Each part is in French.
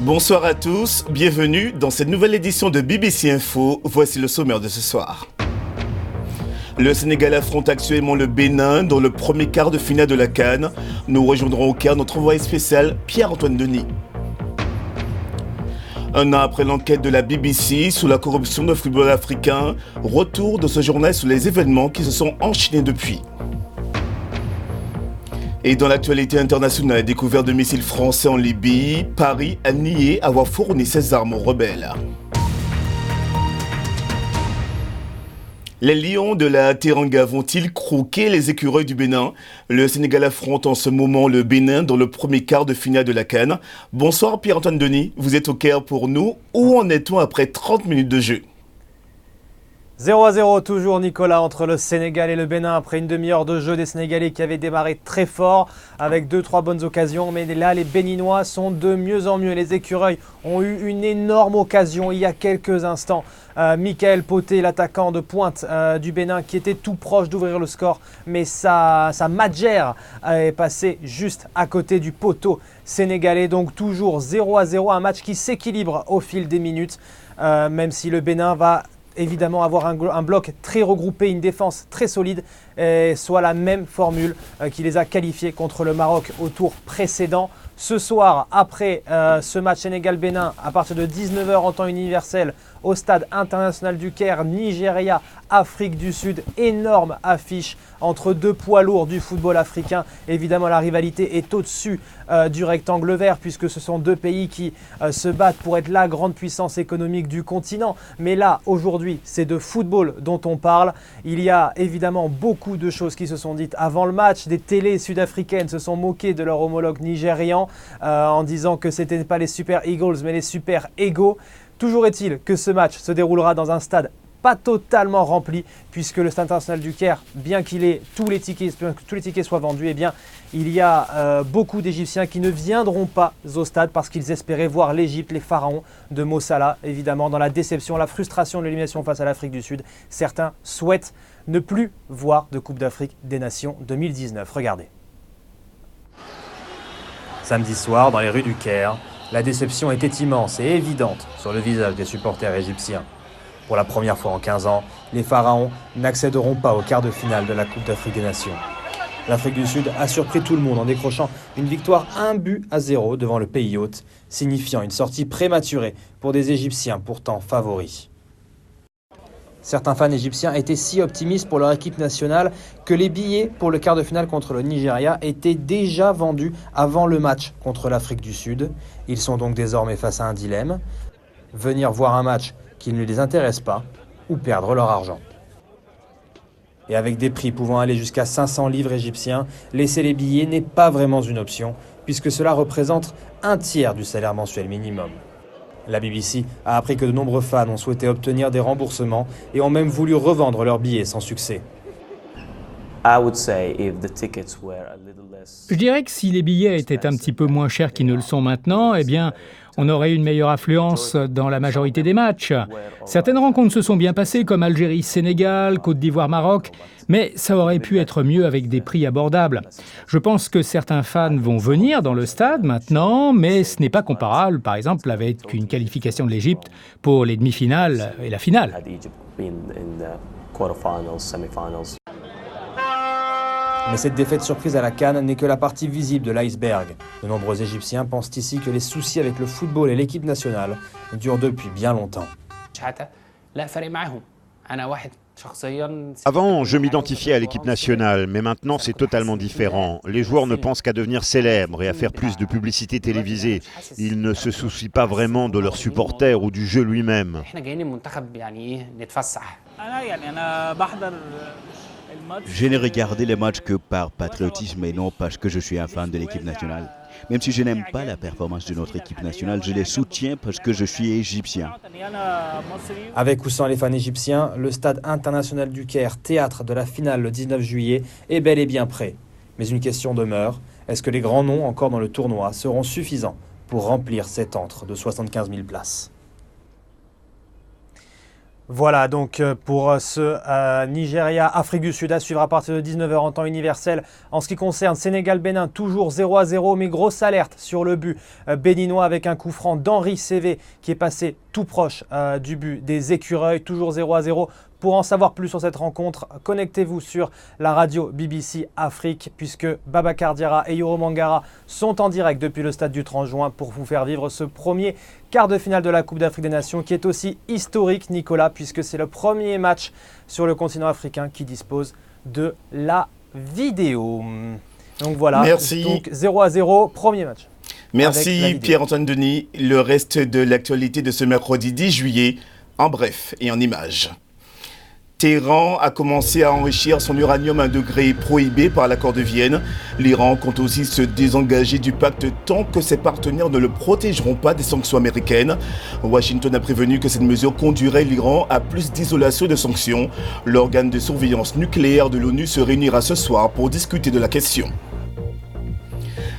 Bonsoir à tous, bienvenue dans cette nouvelle édition de BBC Info. Voici le sommaire de ce soir. Le Sénégal affronte actuellement le Bénin dans le premier quart de finale de la CAN. Nous rejoindrons au Caire notre envoyé spécial Pierre-Antoine Denis. Un an après l'enquête de la BBC sur la corruption du football africain, retour de ce journal sur les événements qui se sont enchaînés depuis. Et dans l'actualité internationale, découverte de missiles français en Libye, Paris a nié avoir fourni ses armes aux rebelles. Les lions de la Teranga vont-ils croquer les écureuils du Bénin? Le Sénégal affronte en ce moment le Bénin dans le premier quart de finale de la CAN. Bonsoir Pierre-Antoine Denis, vous êtes au Caire pour nous. Où en est-on après 30 minutes de jeu? 0-0 toujours Nicolas entre le Sénégal et le Bénin après une demi-heure de jeu des Sénégalais qui avaient démarré très fort avec 2-3 bonnes occasions, mais là les Béninois sont de mieux en mieux. Les écureuils ont eu une énorme occasion il y a quelques instants. Michael Poté, l'attaquant de pointe du Bénin qui était tout proche d'ouvrir le score, mais sa Madjer est passée juste à côté du poteau sénégalais. Donc toujours 0-0, un match qui s'équilibre au fil des minutes, même si le Bénin va évidemment avoir un bloc très regroupé, une défense très solide, soit la même formule qui les a qualifiés contre le Maroc au tour précédent. Ce soir, après ce match Sénégal-Bénin, à partir de 19h en temps universel, au stade international du Caire, Nigeria, Afrique du Sud, énorme affiche entre deux poids lourds du football africain. Évidemment, la rivalité est au-dessus du rectangle vert puisque ce sont deux pays qui se battent pour être la grande puissance économique du continent. Mais là, aujourd'hui, c'est de football dont on parle. Il y a évidemment beaucoup de choses qui se sont dites avant le match. Des télés sud-africaines se sont moquées de leur homologue nigérian en disant que ce n'étaient pas les Super Eagles mais les Super Ego. Toujours est-il que ce match se déroulera dans un stade pas totalement rempli puisque le stade international du Caire, bien qu'il ait tous les tickets soient vendus, eh bien, il y a beaucoup d'Égyptiens qui ne viendront pas au stade parce qu'ils espéraient voir l'Égypte, les pharaons de Mo Salah, évidemment dans la déception, la frustration de l'élimination face à l'Afrique du Sud. Certains souhaitent ne plus voir de Coupe d'Afrique des Nations 2019. Regardez. Samedi soir, dans les rues du Caire, la déception était immense et évidente sur le visage des supporters égyptiens. Pour la première fois en 15 ans, les pharaons n'accéderont pas au quart de finale de la Coupe d'Afrique des Nations. L'Afrique du Sud a surpris tout le monde en décrochant une victoire 1-0 devant le pays hôte, signifiant une sortie prématurée pour des Égyptiens pourtant favoris. Certains fans égyptiens étaient si optimistes pour leur équipe nationale que les billets pour le quart de finale contre le Nigeria étaient déjà vendus avant le match contre l'Afrique du Sud. Ils sont donc désormais face à un dilemme, venir voir un match qui ne les intéresse pas ou perdre leur argent. Et avec des prix pouvant aller jusqu'à 500 livres égyptiens, laisser les billets n'est pas vraiment une option puisque cela représente un tiers du salaire mensuel minimum. La BBC a appris que de nombreux fans ont souhaité obtenir des remboursements et ont même voulu revendre leurs billets sans succès. Je dirais que si les billets étaient un petit peu moins chers qu'ils ne le sont maintenant, eh bien, on aurait une meilleure affluence dans la majorité des matchs. Certaines rencontres se sont bien passées, comme Algérie-Sénégal, Côte d'Ivoire-Maroc, mais ça aurait pu être mieux avec des prix abordables. Je pense que certains fans vont venir dans le stade maintenant, mais ce n'est pas comparable, par exemple, avec une qualification de l'Égypte pour les demi-finales et la finale. Mais cette défaite surprise à la CAN n'est que la partie visible de l'iceberg. De nombreux Égyptiens pensent ici que les soucis avec le football et l'équipe nationale durent depuis bien longtemps. Avant, je m'identifiais à l'équipe nationale, mais maintenant c'est totalement différent. Les joueurs ne pensent qu'à devenir célèbres et à faire plus de publicité télévisée. Ils ne se soucient pas vraiment de leurs supporters ou du jeu lui-même. Je n'ai regardé les matchs que par patriotisme et non parce que je suis un fan de l'équipe nationale. Même si je n'aime pas la performance de notre équipe nationale, je les soutiens parce que je suis égyptien. Avec ou sans les fans égyptiens, le stade international du Caire, théâtre de la finale le 19 juillet, est bel et bien prêt. Mais une question demeure, est-ce que les grands noms encore dans le tournoi seront suffisants pour remplir cet antre de 75 000 places ? Voilà donc pour ce Nigeria-Afrique du Sud à suivre à partir de 19h en temps universel. En ce qui concerne Sénégal-Bénin, toujours 0-0, mais grosse alerte sur le but béninois avec un coup franc d'Henri Cévé qui est passé tout proche du but des Écureuils, toujours 0-0. Pour en savoir plus sur cette rencontre, connectez-vous sur la radio BBC Afrique puisque Babacar Diarra et Yoro Mangara sont en direct depuis le stade du 30 juin pour vous faire vivre ce premier quart de finale de la Coupe d'Afrique des Nations qui est aussi historique, Nicolas, puisque c'est le premier match sur le continent africain qui dispose de la vidéo. Donc voilà, merci. Donc 0-0, premier match. Merci Pierre-Antoine Denis. Le reste de l'actualité de ce mercredi 10 juillet, en bref et en images. Téhéran a commencé à enrichir son uranium à un degré prohibé par l'accord de Vienne. L'Iran compte aussi se désengager du pacte tant que ses partenaires ne le protégeront pas des sanctions américaines. Washington a prévenu que cette mesure conduirait l'Iran à plus d'isolation et de sanctions. L'organe de surveillance nucléaire de l'ONU se réunira ce soir pour discuter de la question.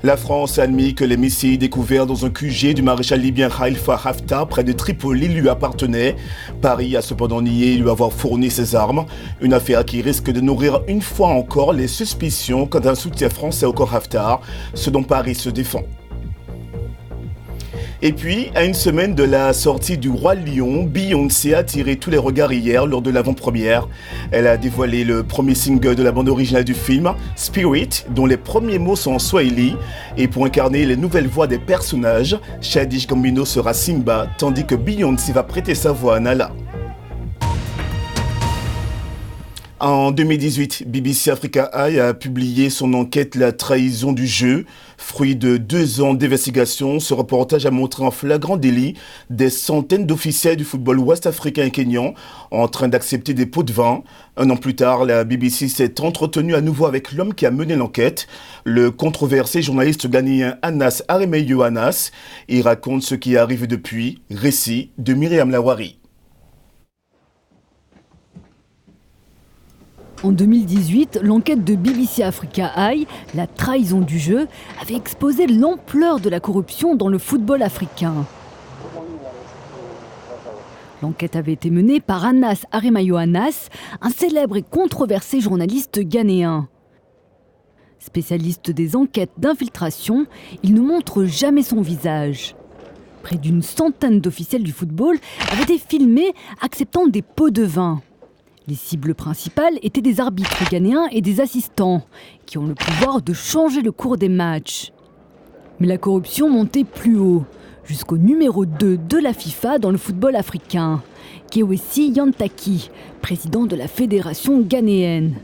La France a admis que les missiles découverts dans un QG du maréchal libyen Khalifa Haftar près de Tripoli lui appartenaient. Paris a cependant nié lui avoir fourni ces armes. Une affaire qui risque de nourrir une fois encore les suspicions quant à un soutien français au corps Haftar, ce dont Paris se défend. Et puis, à une semaine de la sortie du Roi Lion, Beyoncé a attiré tous les regards hier lors de l'avant-première. Elle a dévoilé le premier single de la bande originale du film, Spirit, dont les premiers mots sont en Swahili. Et pour incarner les nouvelles voix des personnages, Childish Gambino sera Simba, tandis que Beyoncé va prêter sa voix à Nala. En 2018, BBC Africa Eye a publié son enquête La trahison du jeu. Fruit de 2 ans d'investigation, ce reportage a montré en flagrant délit des centaines d'officiels du football ouest-africain et kényan en train d'accepter des pots de vin. Un an plus tard, la BBC s'est entretenue à nouveau avec l'homme qui a mené l'enquête, le controversé journaliste ghanéen Anas Aremeyo Anas. Il raconte ce qui est arrivé depuis. Récit de Myriam Lawari. En 2018, l'enquête de BBC Africa Eye, La trahison du jeu, avait exposé l'ampleur de la corruption dans le football africain. L'enquête avait été menée par Anas Aremeyo Anas, un célèbre et controversé journaliste ghanéen. Spécialiste des enquêtes d'infiltration, il ne montre jamais son visage. Près d'une centaine d'officiels du football avaient été filmés acceptant des pots de vin. Les cibles principales étaient des arbitres ghanéens et des assistants, qui ont le pouvoir de changer le cours des matchs. Mais la corruption montait plus haut, jusqu'au numéro 2 de la FIFA dans le football africain, Kewesi Yantaki, président de la fédération ghanéenne.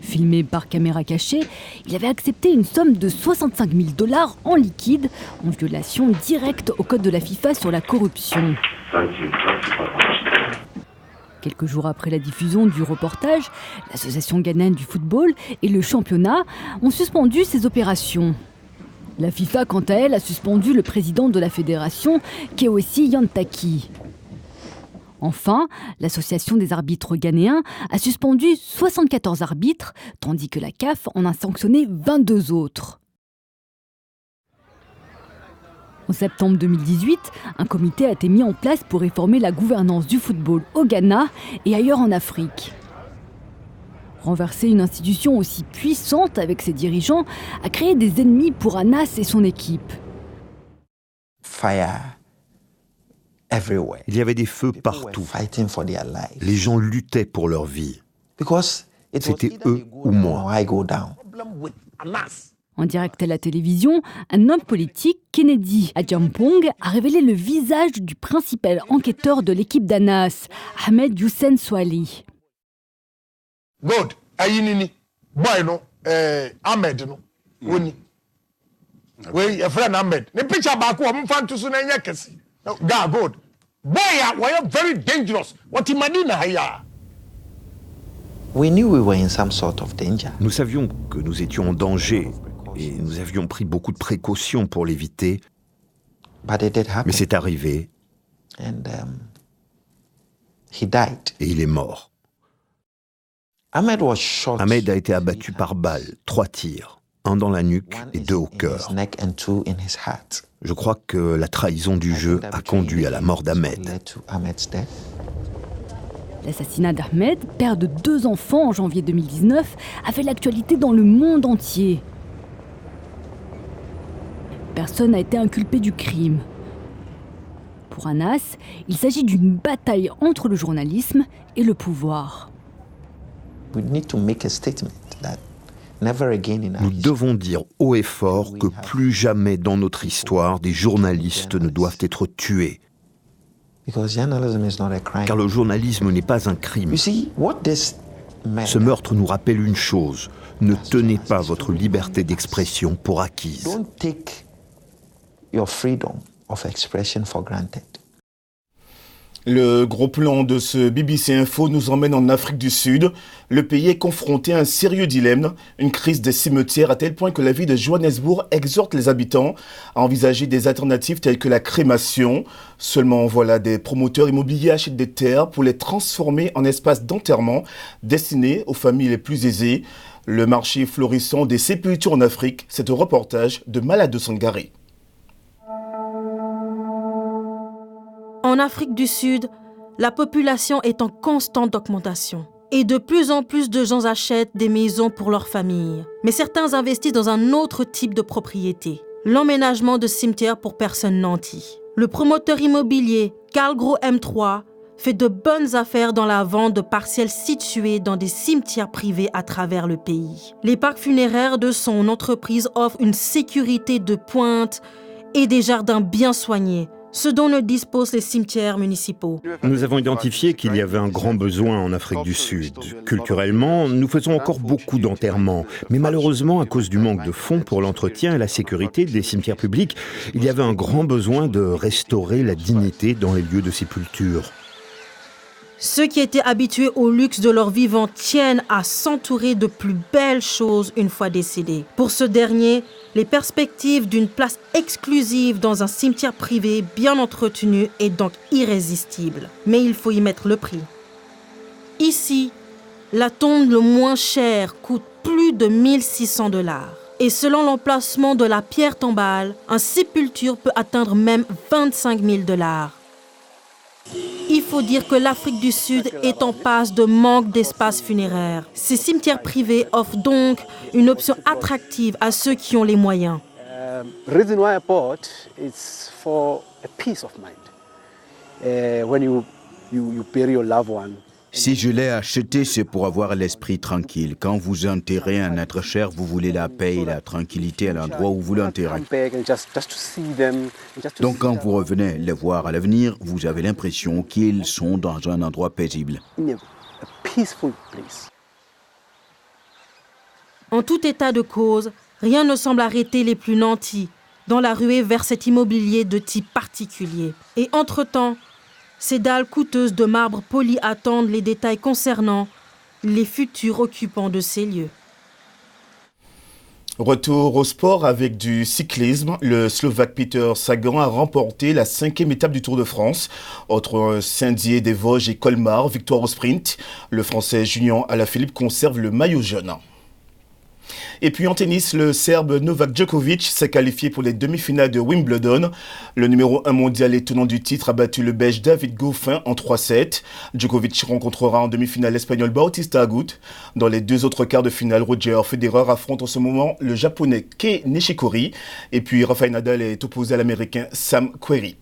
Filmé par caméra cachée, il avait accepté une somme de 65 000 $ en liquide, en violation directe au code de la FIFA sur la corruption. Quelques jours après la diffusion du reportage, l'association ghanéenne du football et le championnat ont suspendu ces opérations. La FIFA, quant à elle, a suspendu le président de la fédération, Kewesi Yantaki. Enfin, l'association des arbitres ghanéens a suspendu 74 arbitres, tandis que la CAF en a sanctionné 22 autres. En septembre 2018, un comité a été mis en place pour réformer la gouvernance du football au Ghana et ailleurs en Afrique. Renverser une institution aussi puissante avec ses dirigeants a créé des ennemis pour Anas et son équipe. Il y avait des feux partout. Les gens luttaient pour leur vie. C'était eux ou moi. En direct à la télévision, un homme politique, Kennedy Adjampong, a révélé le visage du principal enquêteur de l'équipe d'Anas, Ahmed Youssef Swali. God, ayinini, boy no, Ahmed no, woni. We your friend Ahmed. Ne picture back wo mfa nto so na nya kesi. God. Boy, we are very dangerous. What imadina haya? We knew we were in some sort of danger. Nous savions que nous étions en danger et nous avions pris beaucoup de précautions pour l'éviter. Mais c'est arrivé. And he died. Et il est mort. Ahmed was shot. Ahmed a été abattu par balle, 3 tirs. un dans la nuque et 2 au cœur. Je crois que la trahison du jeu a conduit à la mort d'Ahmed. L'assassinat d'Ahmed, père de 2 enfants en janvier 2019, a fait l'actualité dans le monde entier. Personne n'a été inculpé du crime. Pour Anas, il s'agit d'une bataille entre le journalisme et le pouvoir. Nous devons dire haut et fort que plus jamais dans notre histoire, des journalistes ne doivent être tués. Car le journalisme n'est pas un crime. Ce meurtre nous rappelle une chose. Ne tenez pas votre liberté d'expression pour acquise. Le gros plan de ce BBC Info nous emmène en Afrique du Sud. Le pays est confronté à un sérieux dilemme, une crise des cimetières à tel point que la ville de Johannesburg exhorte les habitants à envisager des alternatives telles que la crémation. Seulement, voilà, des promoteurs immobiliers achètent des terres pour les transformer en espaces d'enterrement destinés aux familles les plus aisées. Le marché florissant des sépultures en Afrique, c'est un reportage de Malade Sangare. En Afrique du Sud, la population est en constante augmentation. Et de plus en plus de gens achètent des maisons pour leur famille. Mais certains investissent dans un autre type de propriété, l'emménagement de cimetières pour personnes nanties. Le promoteur immobilier Carlgro M3 fait de bonnes affaires dans la vente de parcelles situées dans des cimetières privés à travers le pays. Les parcs funéraires de son entreprise offrent une sécurité de pointe et des jardins bien soignés, ce dont ne disposent les cimetières municipaux. Nous avons identifié qu'il y avait un grand besoin en Afrique du Sud. Culturellement, nous faisons encore beaucoup d'enterrements. Mais malheureusement, à cause du manque de fonds pour l'entretien et la sécurité des cimetières publics, il y avait un grand besoin de restaurer la dignité dans les lieux de sépulture. Ceux qui étaient habitués au luxe de leur vivant tiennent à s'entourer de plus belles choses une fois décédés. Pour ce dernier, les perspectives d'une place exclusive dans un cimetière privé bien entretenu est donc irrésistible. Mais il faut y mettre le prix. Ici, la tombe le moins cher coûte plus de 1 600 $. Et selon l'emplacement de la pierre tombale, une sépulture peut atteindre même 25 000 $. Il faut dire que l'Afrique du Sud est en passe de manque d'espace funéraire. Ces cimetières privés offrent donc une option attractive à ceux qui ont les moyens. Reason why I bought is for a peace of mind. When you bury your loved one. Si je l'ai acheté, c'est pour avoir l'esprit tranquille. Quand vous enterrez un être cher, vous voulez la paix et la tranquillité à l'endroit où vous l'enterrez. Donc quand vous revenez les voir à l'avenir, vous avez l'impression qu'ils sont dans un endroit paisible. En tout état de cause, rien ne semble arrêter les plus nantis dans la ruée vers cet immobilier de type particulier. Et entre-temps, ces dalles coûteuses de marbre poli attendent les détails concernant les futurs occupants de ces lieux. Retour au sport avec du cyclisme. Le Slovaque Peter Sagan a remporté la 5e étape du Tour de France. Entre Saint-Dié-des-Vosges et Colmar, victoire au sprint. Le Français Julien Alaphilippe conserve le maillot jaune. Et puis en tennis, le Serbe Novak Djokovic s'est qualifié pour les demi-finales de Wimbledon. Le numéro 1 mondial et tenant du titre a battu le Belge David Goffin en 3-7. Djokovic rencontrera en demi-finale l'Espagnol Bautista Agut. Dans les 2 autres quarts de finale, Roger Federer affronte en ce moment le Japonais Kei Nishikori. Et puis Rafael Nadal est opposé à l'Américain Sam Querrey.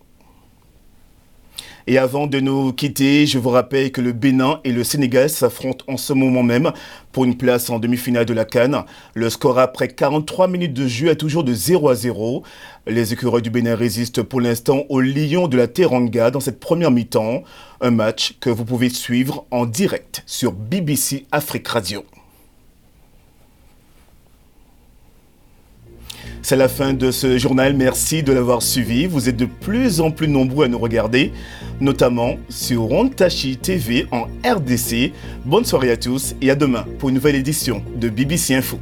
Et avant de nous quitter, je vous rappelle que le Bénin et le Sénégal s'affrontent en ce moment même pour une place en demi-finale de la CAN. Le score après 43 minutes de jeu est toujours de 0-0. Les écureuils du Bénin résistent pour l'instant aux Lions de la Teranga dans cette première mi-temps. Un match que vous pouvez suivre en direct sur BBC Afrique Radio. C'est la fin de ce journal, merci de l'avoir suivi. Vous êtes de plus en plus nombreux à nous regarder, notamment sur Rontachi TV en RDC. Bonne soirée à tous et à demain pour une nouvelle édition de BBC Info.